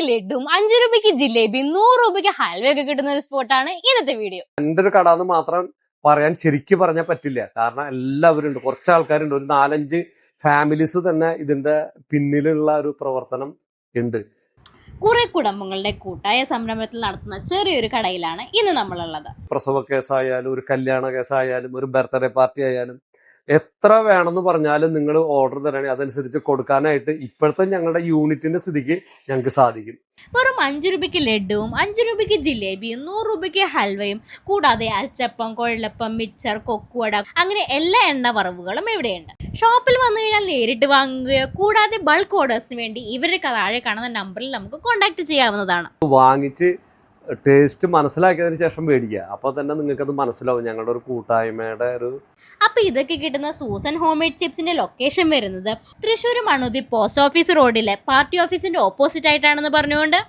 രൂപയ്ക്ക് ലഡും 5 രൂപയ്ക്ക് ജിലേബിയും 100 രൂപയ്ക്ക് ഹൽവയൊക്കെ കിട്ടുന്ന ഒരു സ്പോട്ടാണ് ഇന്നത്തെ വീഡിയോ. എന്റെ ഒരു കട എന്ന് മാത്രം പറയാൻ ശരിക്കും പറഞ്ഞാൽ പറ്റില്ല. കാരണം എല്ലാവരും ഉണ്ട്, കുറച്ച് ആൾക്കാരുണ്ട്, ഒരു 4-5 ഫാമിലീസ് തന്നെ ഇതിന്റെ പിന്നിലുള്ള ഒരു പ്രവർത്തനം ഉണ്ട്. കുറെ കുടുംബങ്ങളുടെ കൂട്ടായ സംരംഭത്തിൽ നടത്തുന്ന ചെറിയൊരു കടയിലാണ് ഇന്ന് നമ്മളുള്ളത്. പ്രസവ കേസായാലും ഒരു കല്യാണ കേസായാലും ഒരു ബർത്ത്ഡേ പാർട്ടി ആയാലും എത്ര വേണമെന്ന് പറഞ്ഞാലും നിങ്ങൾ ഓർഡർ തരാണെങ്കിൽ അതനുസരിച്ച് കൊടുക്കാനായിട്ട് ഇപ്പോഴത്തെ ഞങ്ങളുടെ യൂണിറ്റിന്റെ സ്ഥിതിക്ക് ഞങ്ങൾക്ക് സാധിക്കും. വെറും 5 രൂപയ്ക്ക് ലഡുവും 5 രൂപയ്ക്ക് ജിലേബിയും 100 രൂപയ്ക്ക് ഹൽവയും കൂടാതെ അച്ചപ്പം, കൊഴലപ്പം, മിച്ചർ, കൊക്കുവട അങ്ങനെ എല്ലാ എണ്ണ വറവുകളും ഇവിടെയുണ്ട്. ഷോപ്പിൽ വന്നു കഴിഞ്ഞാൽ നേരിട്ട് വാങ്ങുകയോ കൂടാതെ ബൾക്ക് ഓർഡേഴ്സിന് വേണ്ടി ഇവരുടെ താഴെ കാണുന്ന നമ്പറിൽ നമുക്ക് കോൺടാക്ട് ചെയ്യാവുന്നതാണ്. വാങ്ങിച്ച് ടേസ്റ്റ് മനസ്സിലാക്കിയതിന് ശേഷം മേടിക്കുക, അപ്പോൾ തന്നെ നിങ്ങൾക്കത് മനസ്സിലാവും ഞങ്ങളുടെ ഒരു കൂട്ടായ്മയുടെ ഒരു. അപ്പോൾ ഇതൊക്കെ കിട്ടുന്ന സൂസൻ ഹോം മെയ്ഡ് ചിപ്സിന്റെ ലൊക്കേഷൻ വരുന്നത് തൃശ്ശൂർ മണ്ണുത്തി പോസ്റ്റ് ഓഫീസ് റോഡിലെ പാർട്ടി ഓഫീസിന്റെ ഓപ്പോസിറ്റ് ആയിട്ടാണെന്ന് പറഞ്ഞുകൊണ്ട്